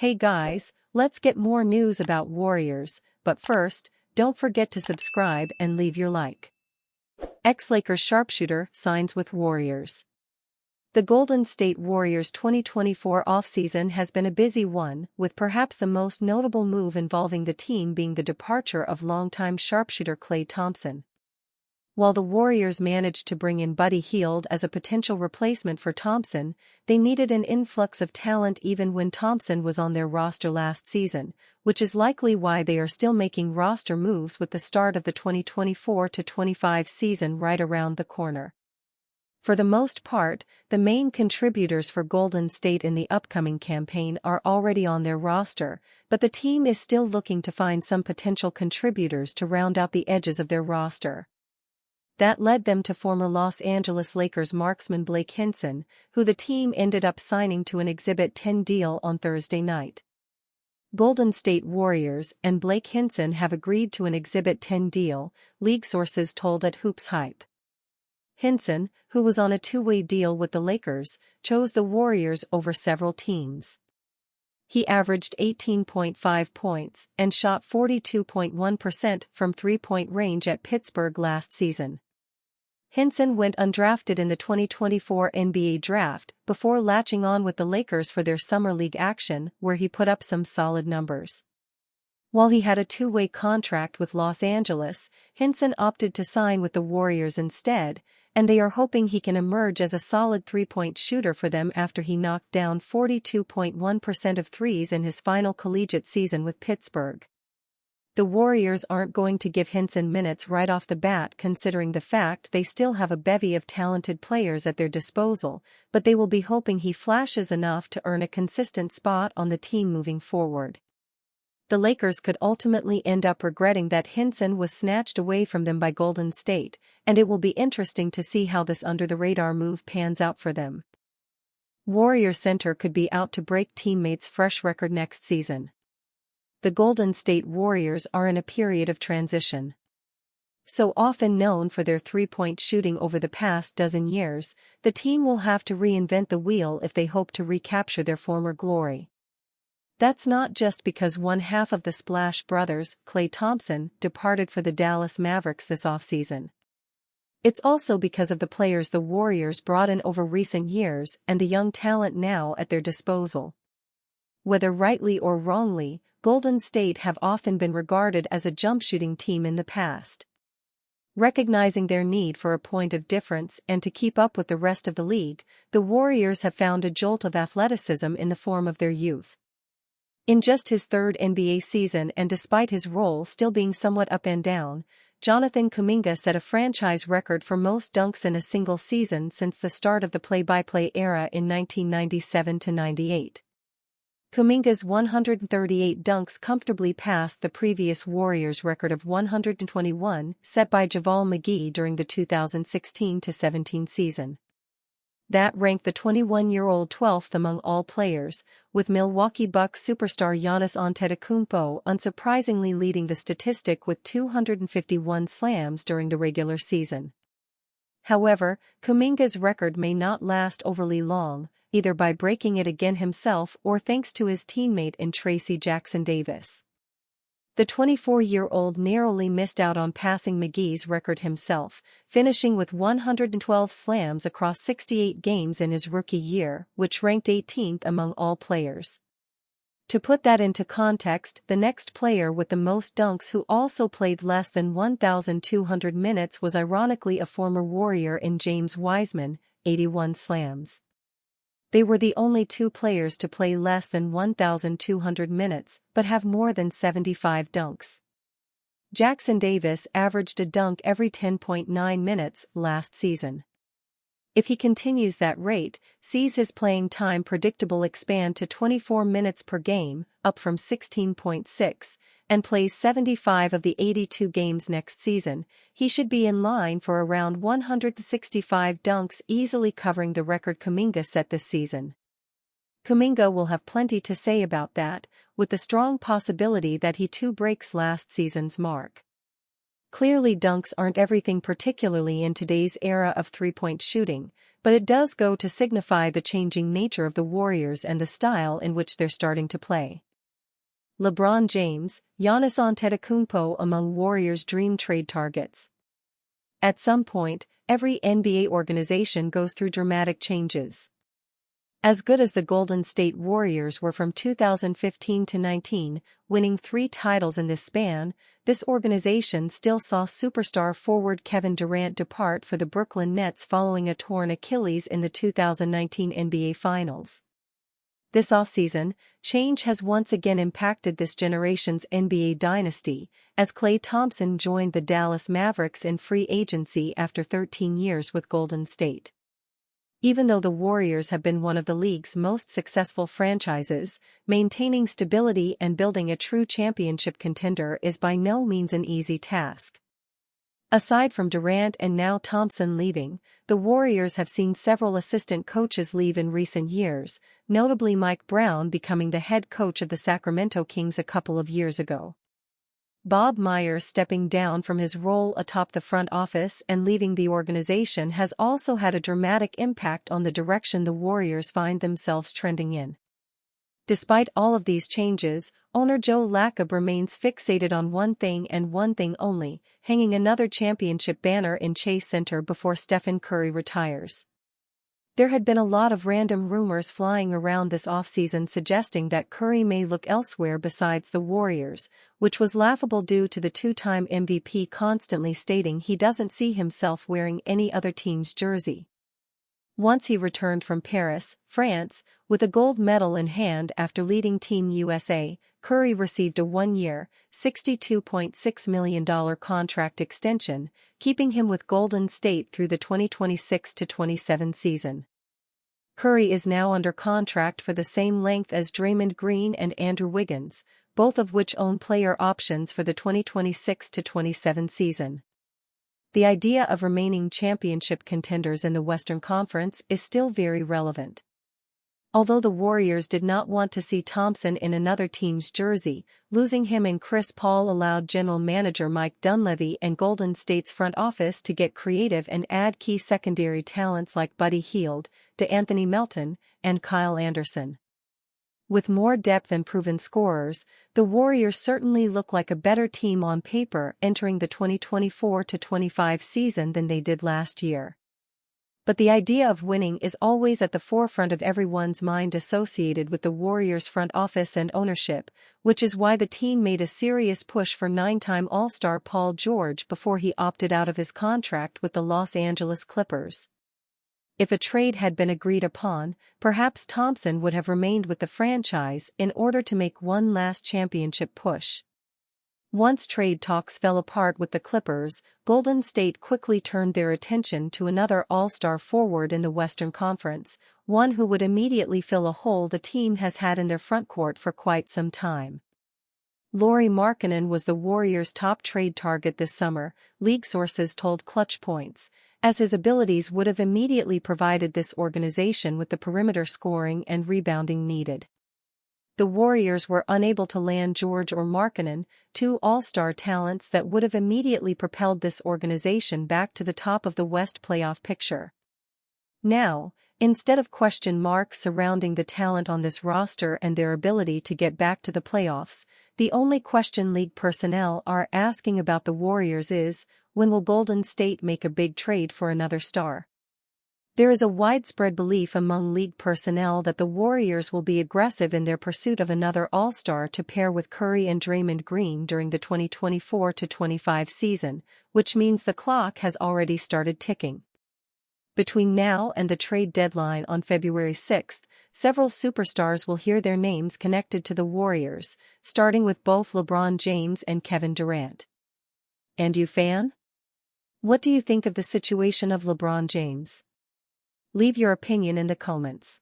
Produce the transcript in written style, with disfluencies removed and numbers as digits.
Hey guys, let's get more news about Warriors, but first, don't forget to subscribe and leave your like. Ex-Lakers sharpshooter signs with Warriors. The Golden State Warriors' 2024 offseason has been a busy one, with perhaps the most notable move involving the team being the departure of longtime sharpshooter Klay Thompson. While the Warriors managed to bring in Buddy Hield as a potential replacement for Thompson, they needed an influx of talent even when Thompson was on their roster last season, which is likely why they are still making roster moves with the start of the 2024-25 season right around the corner. For the most part, the main contributors for Golden State in the upcoming campaign are already on their roster, but the team is still looking to find some potential contributors to round out the edges of their roster. That led them to former Los Angeles Lakers marksman Blake Hinson, who the team ended up signing to an Exhibit 10 deal on Thursday night. Golden State Warriors and Blake Hinson have agreed to an Exhibit 10 deal, league sources told at Hoops Hype. Hinson, who was on a two-way deal with the Lakers, chose the Warriors over several teams. He averaged 18.5 points and shot 42.1% from three-point range at Pittsburgh last season. Hinson went undrafted in the 2024 NBA draft before latching on with the Lakers for their summer league action, where he put up some solid numbers. While he had a two-way contract with Los Angeles, Hinson opted to sign with the Warriors instead, and they are hoping he can emerge as a solid three-point shooter for them after he knocked down 42.1% of threes in his final collegiate season with Pittsburgh. The Warriors aren't going to give Hinson minutes right off the bat considering the fact they still have a bevy of talented players at their disposal, but they will be hoping he flashes enough to earn a consistent spot on the team moving forward. The Lakers could ultimately end up regretting that Hinson was snatched away from them by Golden State, and it will be interesting to see how this under-the-radar move pans out for them. Warrior center could be out to break teammates' fresh record next season. The Golden State Warriors are in a period of transition. So often known for their three-point shooting over the past dozen years, the team will have to reinvent the wheel if they hope to recapture their former glory. That's not just because one half of the Splash Brothers, Klay Thompson, departed for the Dallas Mavericks this offseason. It's also because of the players the Warriors brought in over recent years and the young talent now at their disposal. Whether rightly or wrongly, Golden State have often been regarded as a jump-shooting team in the past. Recognizing their need for a point of difference and to keep up with the rest of the league, the Warriors have found a jolt of athleticism in the form of their youth. In just his third NBA season and despite his role still being somewhat up and down, Jonathan Kuminga set a franchise record for most dunks in a single season since the start of the play-by-play era in 1997-98. Kuminga's 138 dunks comfortably passed the previous Warriors record of 121 set by JaVale McGee during the 2016-17 season. That ranked the 21-year-old 12th among all players, with Milwaukee Bucks superstar Giannis Antetokounmpo unsurprisingly leading the statistic with 251 slams during the regular season. However, Kuminga's record may not last overly long, either by breaking it again himself or thanks to his teammate in Tracy Jackson-Davis. The 24-year-old narrowly missed out on passing McGee's record himself, finishing with 112 slams across 68 games in his rookie year, which ranked 18th among all players. To put that into context, the next player with the most dunks who also played less than 1,200 minutes was ironically a former Warrior in James Wiseman, 81 slams. They were the only two players to play less than 1,200 minutes, but have more than 75 dunks. Jackson-Davis averaged a dunk every 10.9 minutes last season. If he continues that rate, sees his playing time predictable expand to 24 minutes per game, up from 16.6, and plays 75 of the 82 games next season, he should be in line for around 165 dunks, easily covering the record Kuminga set this season. Kuminga will have plenty to say about that, with the strong possibility that he too breaks last season's mark. Clearly dunks aren't everything, particularly in today's era of three-point shooting, but it does go to signify the changing nature of the Warriors and the style in which they're starting to play. LeBron James, Giannis Antetokounmpo among Warriors' dream trade targets. At some point, every NBA organization goes through dramatic changes. As good as the Golden State Warriors were from 2015 to 19, winning 3 titles in this span, this organization still saw superstar forward Kevin Durant depart for the Brooklyn Nets following a torn Achilles in the 2019 NBA Finals. This offseason, change has once again impacted this generation's NBA dynasty, as Klay Thompson joined the Dallas Mavericks in free agency after 13 years with Golden State. Even though the Warriors have been one of the league's most successful franchises, maintaining stability and building a true championship contender is by no means an easy task. Aside from Durant and now Thompson leaving, the Warriors have seen several assistant coaches leave in recent years, notably Mike Brown becoming the head coach of the Sacramento Kings a couple of years ago. Bob Myers stepping down from his role atop the front office and leaving the organization has also had a dramatic impact on the direction the Warriors find themselves trending in. Despite all of these changes, owner Joe Lacob remains fixated on one thing and one thing only, hanging another championship banner in Chase Center before Stephen Curry retires. There had been a lot of random rumors flying around this offseason suggesting that Curry may look elsewhere besides the Warriors, which was laughable due to the 2-time MVP constantly stating he doesn't see himself wearing any other team's jersey. Once he returned from Paris, France, with a gold medal in hand after leading Team USA, Curry received a 1-year, $62.6 million contract extension, keeping him with Golden State through the 2026-27 season. Curry is now under contract for the same length as Draymond Green and Andrew Wiggins, both of which own player options for the 2026-27 season. The idea of remaining championship contenders in the Western Conference is still very relevant. Although the Warriors did not want to see Thompson in another team's jersey, losing him and Chris Paul allowed general manager Mike Dunleavy and Golden State's front office to get creative and add key secondary talents like Buddy Hield, DeAnthony Melton, and Kyle Anderson. With more depth and proven scorers, the Warriors certainly look like a better team on paper entering the 2024-25 season than they did last year. But the idea of winning is always at the forefront of everyone's mind associated with the Warriors' front office and ownership, which is why the team made a serious push for 9-time All-Star Paul George before he opted out of his contract with the Los Angeles Clippers. If a trade had been agreed upon, perhaps Thompson would have remained with the franchise in order to make one last championship push. Once trade talks fell apart with the Clippers, Golden State quickly turned their attention to another all-star forward in the Western Conference, one who would immediately fill a hole the team has had in their frontcourt for quite some time. Lauri Markkanen was the Warriors' top trade target this summer, league sources told Clutch Points, as his abilities would have immediately provided this organization with the perimeter scoring and rebounding needed. The Warriors were unable to land George or Markkanen, 2 all-star talents that would have immediately propelled this organization back to the top of the West playoff picture. Now, instead of question marks surrounding the talent on this roster and their ability to get back to the playoffs, the only question league personnel are asking about the Warriors is, when will Golden State make a big trade for another star? There is a widespread belief among league personnel that the Warriors will be aggressive in their pursuit of another all-star to pair with Curry and Draymond Green during the 2024-25 season, which means the clock has already started ticking. Between now and the trade deadline on February 6, several superstars will hear their names connected to the Warriors, starting with both LeBron James and Kevin Durant. And you, fan? What do you think of the situation of LeBron James? Leave your opinion in the comments.